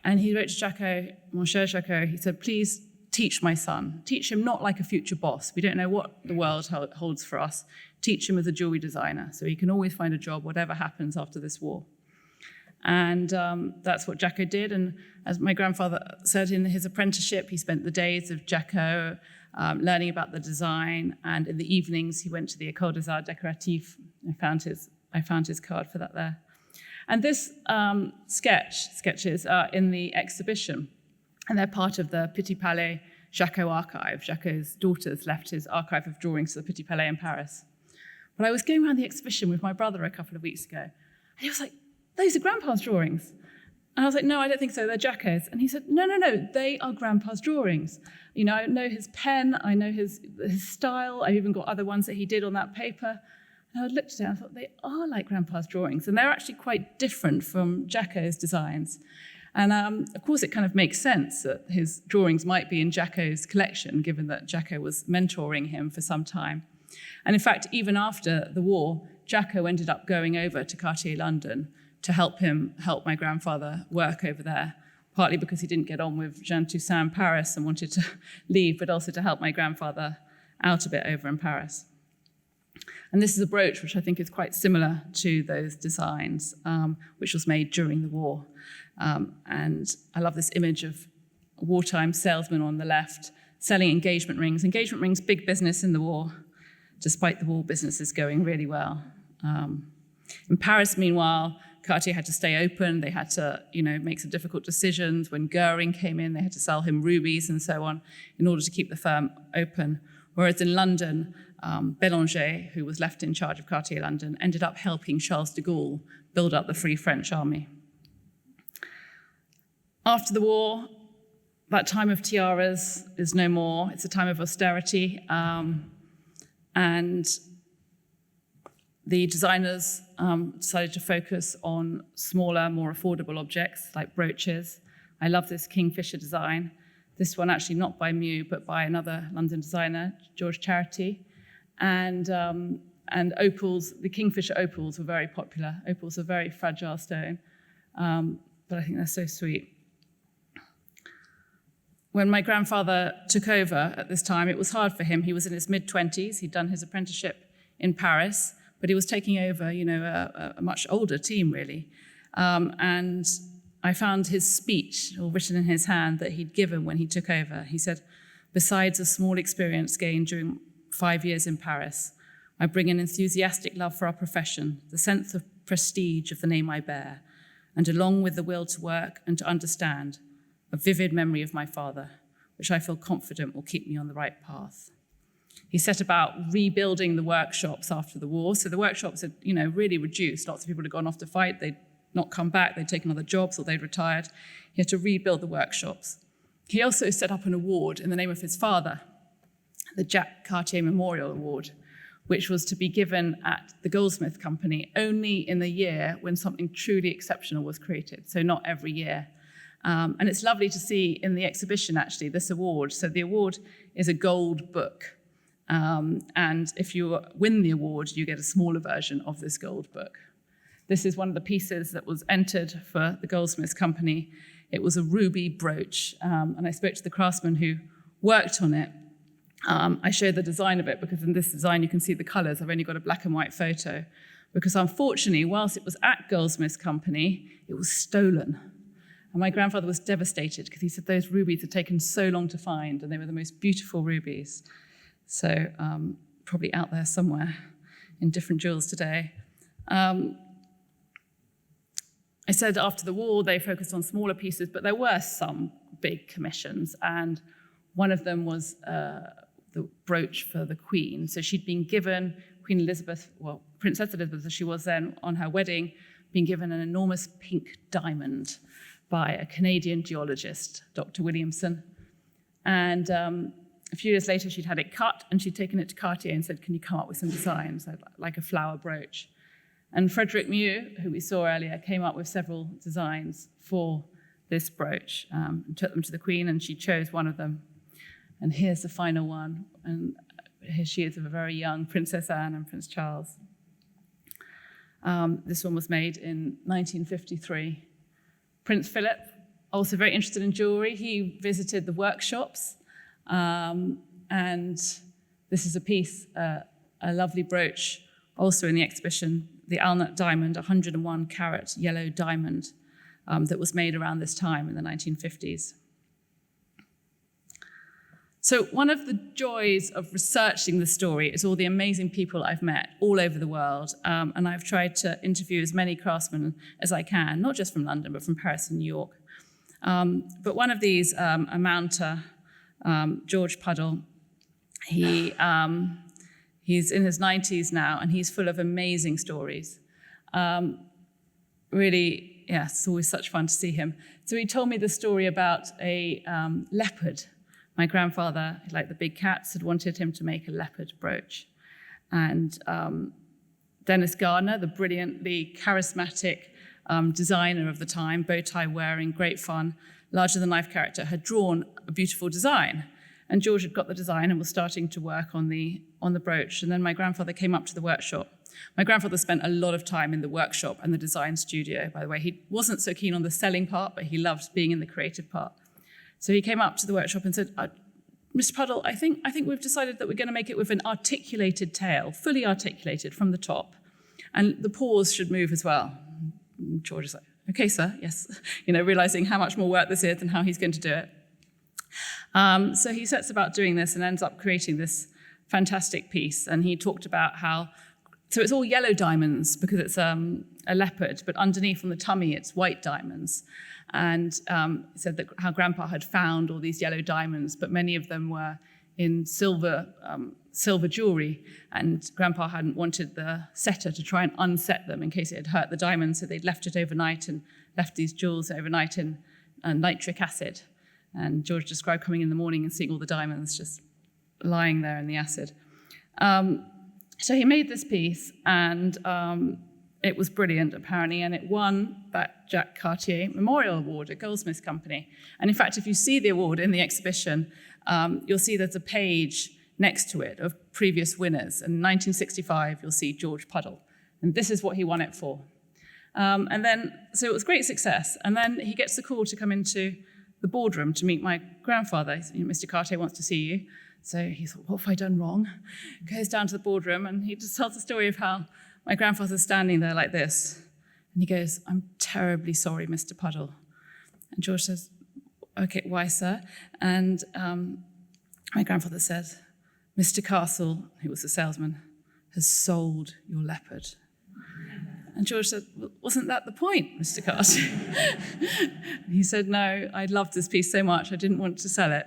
And he wrote to Jacquot, "Mon cher Jacquot," he said, "please teach my son. Teach him not like a future boss. We don't know what the world holds for us. Teach him as a jewelry designer so he can always find a job, whatever happens after this war." And that's what Jacquot did. And as my grandfather said in his apprenticeship, he spent the days of Jacquot learning about the design. And in the evenings, he went to the École des Arts Décoratifs. I found his card for that there. And this sketches are in the exhibition. And they're part of the Petit Palais Jacquot archive. Jacquot's daughters left his archive of drawings to the Petit Palais in Paris. But I was going around the exhibition with my brother a couple of weeks ago. And he was like, "Those are Grandpa's drawings." And I was like, "No, I don't think so. They're Jacquot's." And he said, No, they are Grandpa's drawings. I know his pen. I know his style. I've even got other ones that he did on that paper. And I looked at it and I thought, they are like Grandpa's drawings. And they're actually quite different from Jacquot's designs. And of course, it kind of makes sense that his drawings might be in Jacquot's collection, given that Jacquot was mentoring him for some time. And in fact, even after the war, Jacquot ended up going over to Cartier London to help my grandfather work over there, partly because he didn't get on with Jean Toussaint in Paris and wanted to leave, but also to help my grandfather out a bit over in Paris. And this is a brooch which I think is quite similar to those designs, which was made during the war. And I love this image of a wartime salesman on the left selling engagement rings. Engagement rings, big business in the war. Despite the war, business is going really well. In Paris, meanwhile, Cartier had to stay open. They had to, make some difficult decisions. When Goering came in, they had to sell him rubies and so on in order to keep the firm open. Whereas in London, Bélanger, who was left in charge of Cartier London, ended up helping Charles de Gaulle build up the Free French Army. After the war, that time of tiaras is no more. It's a time of austerity. And the designers decided to focus on smaller, more affordable objects like brooches. I love this kingfisher design. This one actually not by Mew, but by another London designer, George Charity. And opals, the kingfisher opals were very popular. Opals are very fragile stone, but I think they're so sweet. When my grandfather took over at this time, it was hard for him. He was in his mid-20s. He'd done his apprenticeship in Paris, but he was taking over, a much older team, really. And I found his speech, all written in his hand, that he'd given when he took over. He said, "Besides a small experience gained during 5 years in Paris, I bring an enthusiastic love for our profession, the sense of prestige of the name I bear, and along with the will to work and to understand, a vivid memory of my father, which I feel confident will keep me on the right path." He set about rebuilding the workshops after the war. So the workshops had, really reduced. Lots of people had gone off to fight. They'd not come back. They'd taken other jobs or they'd retired. He had to rebuild the workshops. He also set up an award in the name of his father, the Jacques Cartier Memorial Award, which was to be given at the Goldsmith Company only in the year when something truly exceptional was created, so not every year. And it's lovely to see in the exhibition, actually, this award. So the award is a gold book. And if you win the award, you get a smaller version of this gold book. This is one of the pieces that was entered for the Goldsmiths Company. It was a ruby brooch, and I spoke to the craftsman who worked on it. I showed the design of it because in this design you can see the colours. I've only got a black and white photo because unfortunately, whilst it was at Goldsmiths Company, it was stolen. And my grandfather was devastated because he said those rubies had taken so long to find and they were the most beautiful rubies. So probably out there somewhere in different jewels today. I said after the war they focused on smaller pieces, but there were some big commissions, and one of them was the brooch for the Queen. So she'd been given, Queen Elizabeth, well, Princess Elizabeth as she was then on her wedding, been given an enormous pink diamond by a Canadian geologist, Dr. Williamson. And a few years later, she'd had it cut and she'd taken it to Cartier and said, "Can you come up with some designs, like a flower brooch?" And Frederick Mew, who we saw earlier, came up with several designs for this brooch and took them to the Queen, and she chose one of them. And here's the final one. And here she is of a very young Princess Anne and Prince Charles. This one was made in 1953. Prince Philip, also very interested in jewelry, he visited the workshops. And this is a piece, a lovely brooch, also in the exhibition, the Alnut diamond, 101 carat yellow diamond that was made around this time in the 1950s. So one of the joys of researching the story is all the amazing people I've met all over the world. And I've tried to interview as many craftsmen as I can, not just from London, but from Paris and New York. But one of these, a mounter, George Puddle, he's in his 90s now, and he's full of amazing stories. Really, yeah, it's always such fun to see him. So he told me the story about a leopard. My grandfather, like the big cats, had wanted him to make a leopard brooch. And Dennis Gardner, the brilliantly charismatic designer of the time, bow tie wearing, great fun, larger-than-life character, had drawn a beautiful design. And George had got the design and was starting to work on the brooch. And then my grandfather came up to the workshop. My grandfather spent a lot of time in the workshop and the design studio, by the way. He wasn't so keen on the selling part, but he loved being in the creative part. So he came up to the workshop and said, "Mr. Puddle, I think we've decided that we're going to make it with an articulated tail, fully articulated from the top. And the paws should move as well." And George is like, "Okay, sir, yes." Realizing how much more work this is and how he's going to do it. So he sets about doing this and ends up creating this fantastic piece. And he talked about how, so it's all yellow diamonds because it's a leopard, but underneath on the tummy, it's white diamonds. And he said that how Grandpa had found all these yellow diamonds, but many of them were in silver jewelry, and Grandpa hadn't wanted the setter to try and unset them in case it had hurt the diamonds, so they'd left it overnight and left these jewels overnight in nitric acid. And George described coming in the morning and seeing all the diamonds just lying there in the acid. So he made this piece, and it was brilliant, apparently, and it won that Jacques Cartier Memorial Award at Goldsmiths Company. And in fact, if you see the award in the exhibition, you'll see there's a page next to it of previous winners. In 1965, you'll see George Puddle, and this is what he won it for. So it was great success. And then he gets the call to come into the boardroom to meet my grandfather. He said, Mr. Cartier wants to see you. So he thought, what have I done wrong? Goes down to the boardroom, and he just tells the story of how my grandfather's standing there like this. And he goes, I'm terribly sorry, Mr. Puddle. And George says, okay, why, sir? And my grandfather says, Mr. Castle, who was the salesman, has sold your leopard. And George said, well, wasn't that the point, Mr. Cartier? He said, no, I loved this piece so much, I didn't want to sell it.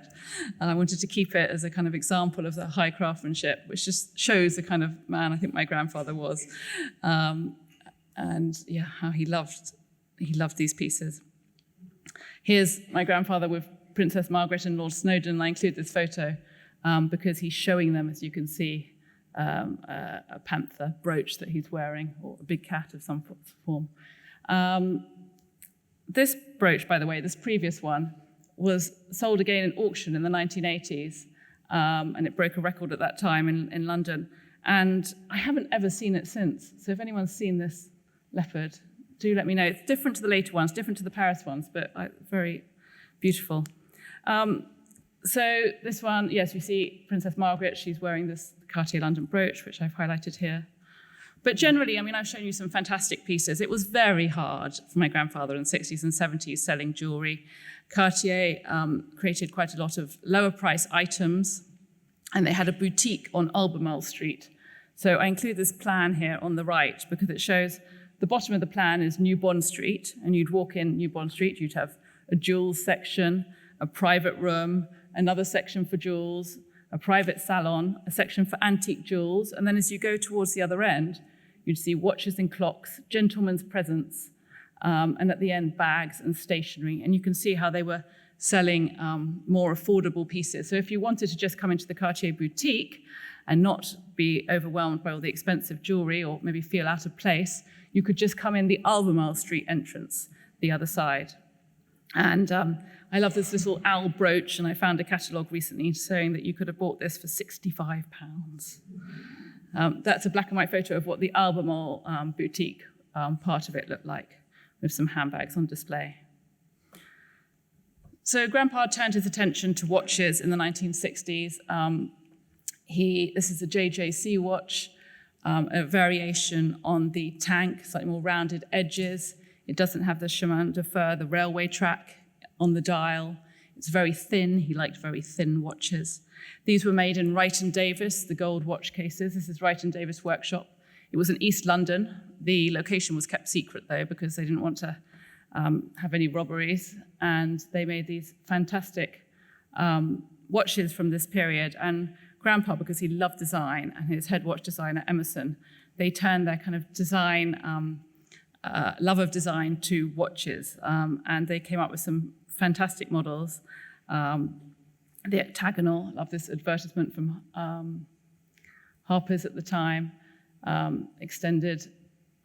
And I wanted to keep it as a kind of example of the high craftsmanship, which just shows the kind of man I think my grandfather was. And yeah, how he loved these pieces. Here's my grandfather with Princess Margaret and Lord Snowdon. I include this photo because he's showing them, as you can see, a panther brooch that he's wearing, or a big cat of some form. This brooch, by the way, this previous one, was sold again in auction in the 1980s, and it broke a record at that time in London. And I haven't ever seen it since. So if anyone's seen this leopard, do let me know. It's different to the later ones, different to the Paris ones, but very beautiful. So this one, yes, you see Princess Margaret. She's wearing this Cartier London brooch, which I've highlighted here. But generally, I mean, I've shown you some fantastic pieces. It was very hard for my grandfather in the 60s and 70s selling jewelry. Cartier created quite a lot of lower price items, and they had a boutique on Albemarle Street. So I include this plan here on the right because it shows the bottom of the plan is New Bond Street, and you'd walk in New Bond Street, you'd have a jewels section, a private room, another section for jewels, a private salon, a section for antique jewels, and then as you go towards the other end, you'd see watches and clocks, gentlemen's presents, and at the end, bags and stationery. And you can see how they were selling more affordable pieces. So if you wanted to just come into the Cartier boutique and not be overwhelmed by all the expensive jewelry or maybe feel out of place, you could just come in the Albemarle Street entrance, the other side. And I love this little owl brooch, and I found a catalogue recently saying that you could have bought this for £65. That's a black and white photo of what the Albemarle boutique part of it looked like, with some handbags on display. So Grandpa turned his attention to watches in the 1960s. This is a JJC watch, a variation on the tank, slightly more rounded edges. It doesn't have the chemin de fer, the railway track on the dial. It's very thin. He liked very thin watches. These were made in Wright and Davis, the gold watch cases. This is Wright and Davis workshop. It was in East London. The location was kept secret, though, because they didn't want to have any robberies. And they made these fantastic watches from this period. And Grandpa, because he loved design, and his head watch designer, Emerson, they turned their kind of design, love of design to watches. And they came up with some fantastic models. The octagonal, I love this advertisement from Harper's at the time, extended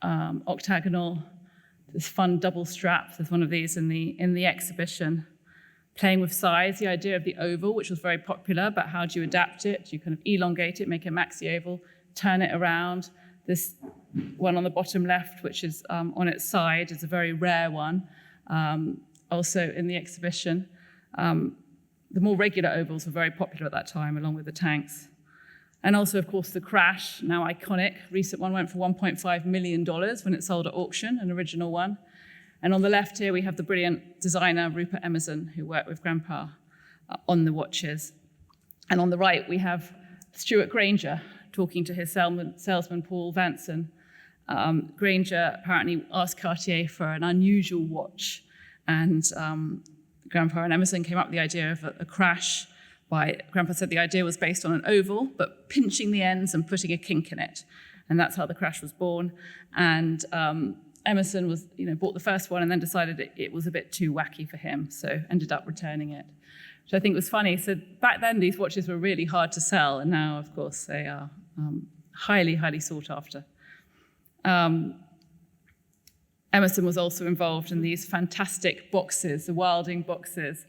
octagonal, this fun double strap. There's one of these in the exhibition. Playing with size, the idea of the oval, which was very popular, but how do you adapt it? You kind of elongate it, make it maxi oval, turn it around. This one on the bottom left, which is on its side, is a very rare one, also in the exhibition. The more regular ovals were very popular at that time, along with the tanks. And also, of course, the Crash, now iconic. Recent one went for $1.5 million when it sold at auction, an original one. And on the left here, we have the brilliant designer, Rupert Emerson, who worked with Grandpa on the watches. And on the right, we have Stuart Granger talking to his salesman, Paul Vanson. Granger apparently asked Cartier for an unusual watch. And Grandpa and Emerson came up with the idea of a Crash. Grandpa said the idea was based on an oval, but pinching the ends and putting a kink in it. And that's how the Crash was born. And Emerson bought the first one and then decided it was a bit too wacky for him, so ended up returning it, which I think was funny. So back then, these watches were really hard to sell, and now, of course, they are highly, highly sought after. Emerson was also involved in these fantastic boxes, the Wilding boxes.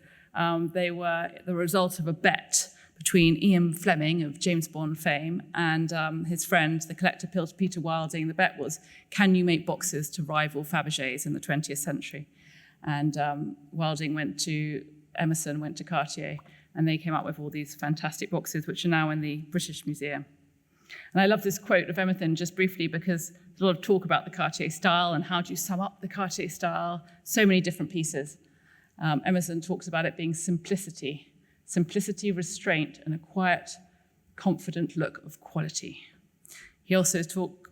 They were the result of a bet between Ian Fleming of James Bond fame and his friend, the collector Peter Wilding. The bet was, can you make boxes to rival Fabergés in the 20th century? And Wilding went to Emerson, went to Cartier, and they came up with all these fantastic boxes, which are now in the British Museum. And I love this quote of Emerson just briefly because there's a lot of talk about the Cartier style and how do you sum up the Cartier style, so many different pieces. Emerson talks about it being simplicity, restraint, and a quiet, confident look of quality. He also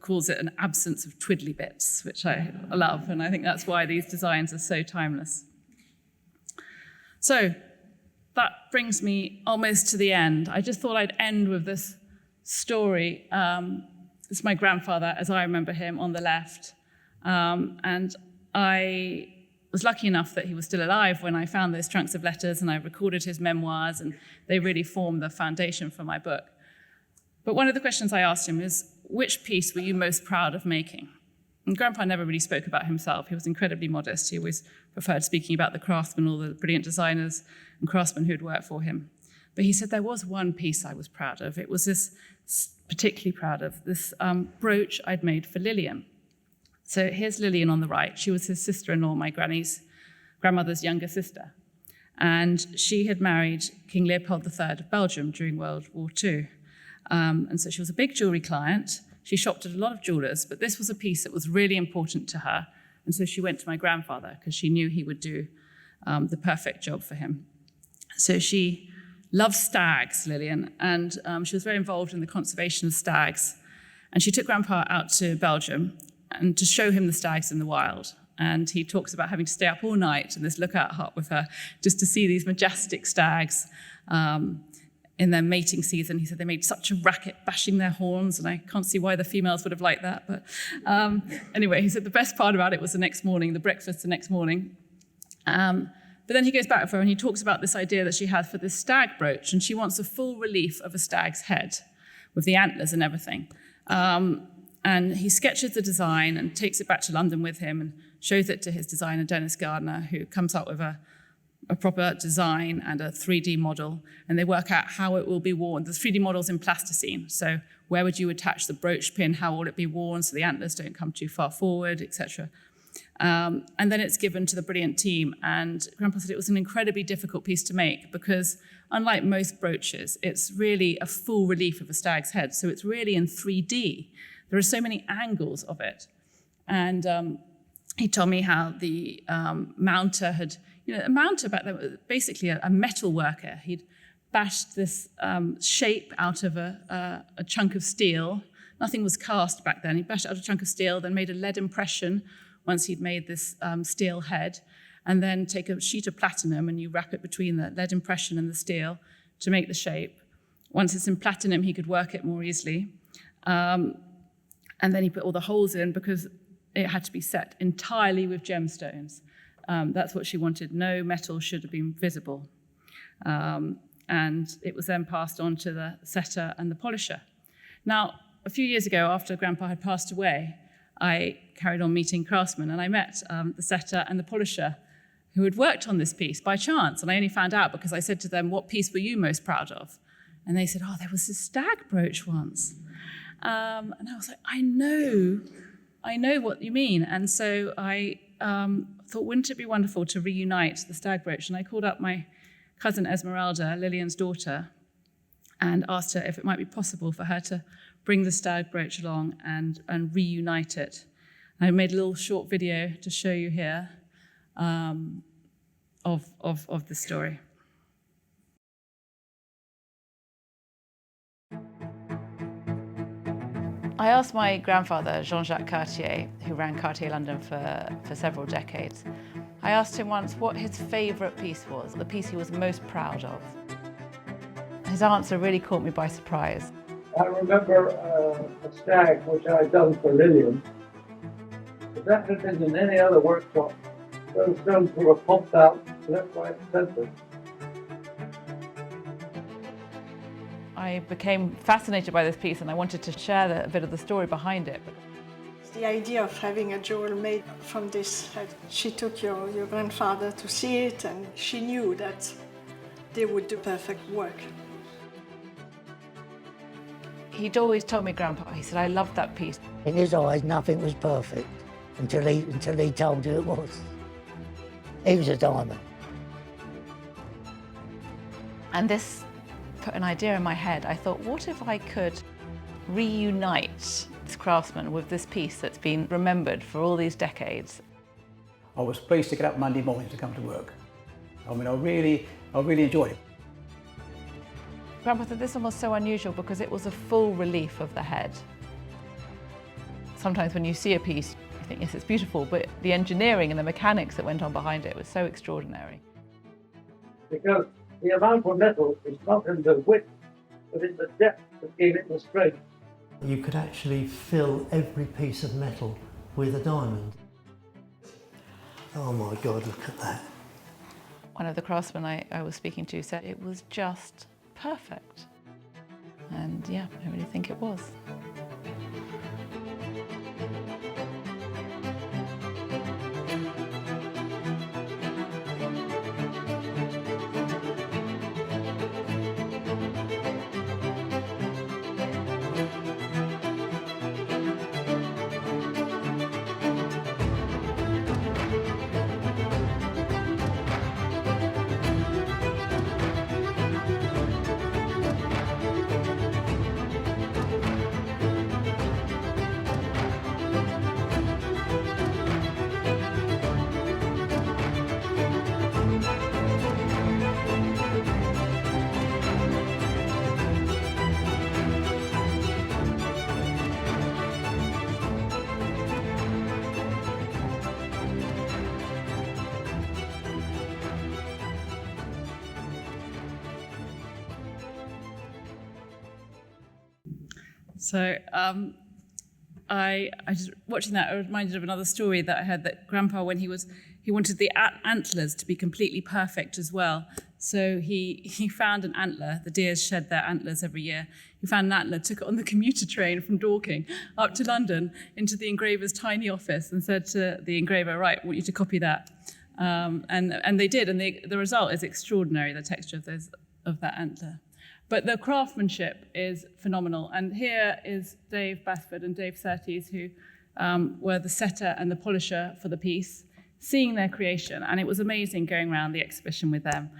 calls it an absence of twiddly bits, which I love, and I think that's why these designs are so timeless. So that brings me almost to the end. I just thought I'd end with this story. This is my grandfather, as I remember him, on the left. And I was lucky enough that he was still alive when I found those trunks of letters and I recorded his memoirs, and they really formed the foundation for my book. But one of the questions I asked him is, which piece were you most proud of making? And Grandpa never really spoke about himself. He was incredibly modest. He always preferred speaking about the craftsmen, all the brilliant designers and craftsmen who'd worked for him. But he said there was one piece I was proud of. It was this, particularly proud of, this brooch I'd made for Lillian. So here's Lillian on the right. She was his sister-in-law, my grandmother's younger sister. And she had married King Leopold III of Belgium during World War II. And so she was a big jewelry client. She shopped at a lot of jewelers, but this was a piece that was really important to her. And so she went to my grandfather because she knew he would do the perfect job for him. So she loved stags, Lillian, and she was very involved in the conservation of stags. And she took Grandpa out to Belgium and to show him the stags in the wild. And he talks about having to stay up all night in this lookout hut with her just to see these majestic stags in their mating season. He said they made such a racket bashing their horns, and I can't see why the females would have liked that. But anyway, he said the best part about it was the next morning, the breakfast the next morning. But then he goes back with her and he talks about this idea that she had for this stag brooch, and she wants a full relief of a stag's head with the antlers and everything. And he sketches the design and takes it back to London with him and shows it to his designer, Dennis Gardner, who comes up with a proper design and a 3D model, and they work out how it will be worn. The 3D model's in plasticine, so where would you attach the brooch pin, how will it be worn so the antlers don't come too far forward, etc. And then it's given to the brilliant team, and Grandpa said it was an incredibly difficult piece to make because unlike most brooches, it's really a full relief of a stag's head, so it's really in 3D. There are so many angles of it. And he told me how the mounter had, a mounter back then was basically a metal worker. He'd bashed this shape out of a chunk of steel. Nothing was cast back then. He bashed it out of a chunk of steel, then made a lead impression once he'd made this steel head, and then take a sheet of platinum and you wrap it between the lead impression and the steel to make the shape. Once it's in platinum, he could work it more easily. And then he put all the holes in because it had to be set entirely with gemstones. That's what she wanted. No metal should have been visible. And it was then passed on to the setter and the polisher. Now, a few years ago, after Grandpa had passed away, I carried on meeting craftsmen, and I met the setter and the polisher who had worked on this piece by chance. And I only found out because I said to them, what piece were you most proud of? And they said, there was this stag brooch once. And I was like, I know what you mean. And so I thought, wouldn't it be wonderful to reunite the stag brooch? And I called up my cousin Esmeralda, Lillian's daughter, and asked her if it might be possible for her to bring the stag brooch along and reunite it. And I made a little short video to show you here of the story. I asked my grandfather, Jean-Jacques Cartier, who ran Cartier London for several decades, I asked him once what his favourite piece was, the piece he was most proud of. His answer really caught me by surprise. I remember a stag which I had done for Lillian. If that had been in any other workshop, those stones would have popped out left, right, and centre. I became fascinated by this piece and I wanted to share a bit of the story behind it. The idea of having a jewel made from this, she took your grandfather to see it and she knew that they would do perfect work. He'd always told me, Grandpa, he said, I loved that piece. In his eyes, nothing was perfect until he told you it was. He was a diamond. And this put an idea in my head. I thought, what if I could reunite this craftsman with this piece that's been remembered for all these decades? I was pleased to get up Monday morning to come to work. I mean, I really enjoyed it. Grandpa said this one was so unusual because it was a full relief of the head. Sometimes when you see a piece, you think, yes, it's beautiful, but the engineering and the mechanics that went on behind it was so extraordinary. Because the amount of metal is not in the width, but in the depth that gave it the strength. You could actually fill every piece of metal with a diamond. Oh my God, look at that. One of the craftsmen I was speaking to said it was just perfect. And yeah, I really think it was. So I just watching that, I was reminded of another story that I heard that Grandpa, when he wanted the antlers to be completely perfect as well. So he found an antler. The deers shed their antlers every year. He found an antler, took it on the commuter train from Dorking up to London into the engraver's tiny office and said to the engraver, right, I want you to copy that. And they did, and the result is extraordinary, the texture of that antler. But the craftsmanship is phenomenal. And here is Dave Basford and Dave Surtees, who were the setter and the polisher for the piece, seeing their creation. And it was amazing going around the exhibition with them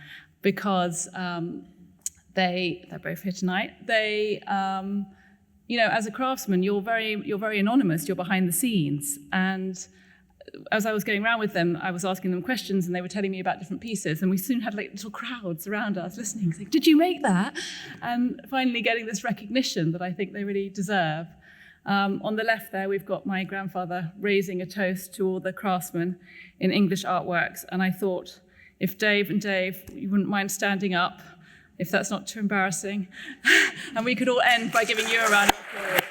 because they're both here tonight. They, as a craftsman, you're very anonymous. You're behind the scenes. And as I was going around with them, I was asking them questions and they were telling me about different pieces, and we soon had like little crowds around us listening, saying, did you make that? And finally getting this recognition that I think they really deserve. On the left there, we've got my grandfather raising a toast to all the craftsmen in English artworks, and I thought, if Dave, you wouldn't mind standing up, if that's not too embarrassing, and we could all end by giving you a round of applause.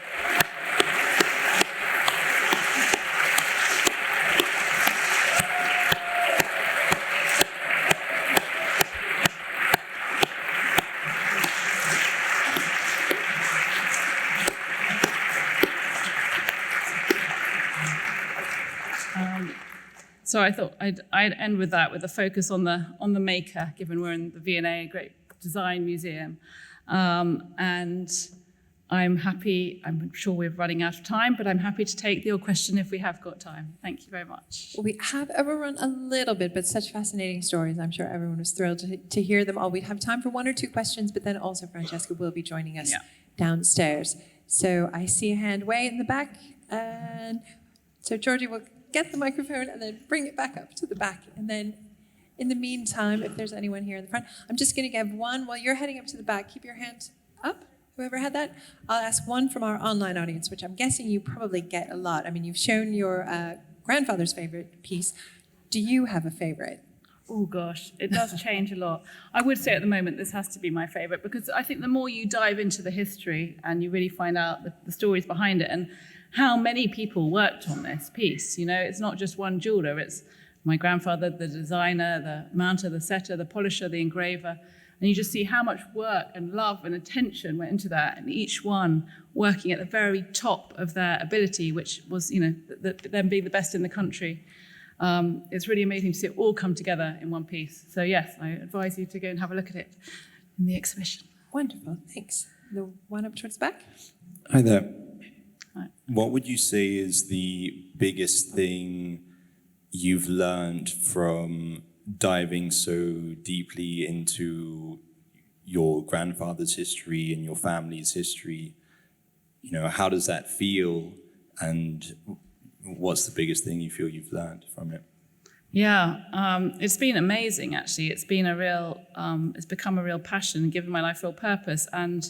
So I thought I'd end with that, with a focus on the maker, given we're in the V&A, a great design museum. And I'm happy, I'm sure we're running out of time, but I'm happy to take your question if we have got time. Thank you very much. Well, we have overrun a little bit, but such fascinating stories. I'm sure everyone was thrilled to hear them all. We'd have time for one or two questions, but then also Francesca will be joining us downstairs. So I see a hand way in the back. And so Georgie will get the microphone and then bring it back up to the back. And then in the meantime, if there's anyone here in the front, I'm just going to give one. While you're heading up to the back, keep your hand up, whoever had that. I'll ask one from our online audience, which I'm guessing you probably get a lot. I mean, you've shown your grandfather's favorite piece. Do you have a favorite? Oh gosh, it does change a lot. I would say at the moment this has to be my favorite, because I think the more you dive into the history and you really find out the stories behind it and how many people worked on this piece. You know, it's not just one jeweler, it's my grandfather, the designer, the mounter, the setter, the polisher, the engraver. And you just see how much work and love and attention went into that, and each one working at the very top of their ability, which was, them being the best in the country. It's really amazing to see it all come together in one piece. So yes, I advise you to go and have a look at it in the exhibition. Wonderful, thanks. The one up towards the back. Hi there. Hi. What would you say is the biggest thing you've learned from diving so deeply into your grandfather's history and your family's history? How does that feel, and what's the biggest thing you feel you've learned from it? Yeah, it's been amazing, actually. It's been it's become a real passion, given my life real purpose, and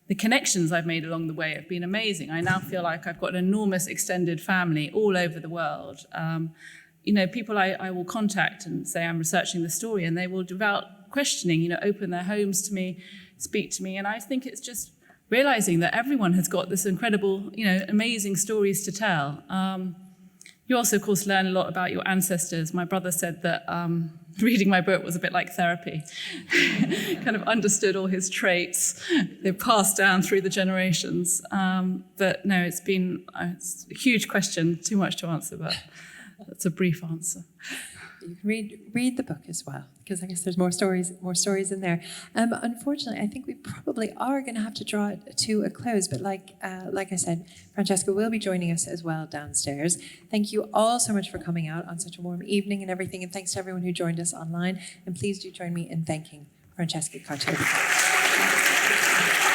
the connections I've made along the way have been amazing. I now feel like I've got an enormous extended family all over the world. People I will contact and say I'm researching the story, and they will, without questioning, open their homes to me, speak to me, and I think it's just realizing that everyone has got this incredible, amazing stories to tell. You also, of course, learn a lot about your ancestors. My brother said that reading my book was a bit like therapy. Kind of understood all his traits. They've passed down through the generations. But no, it's a huge question, too much to answer, but that's a brief answer. You can read the book as well, because I guess there's more stories in there. Unfortunately, I think we probably are going to have to draw it to a close. But like I said, Francesca will be joining us as well downstairs. Thank you all so much for coming out on such a warm evening and everything, and thanks to everyone who joined us online. And please do join me in thanking Francesca Cartier Brickell.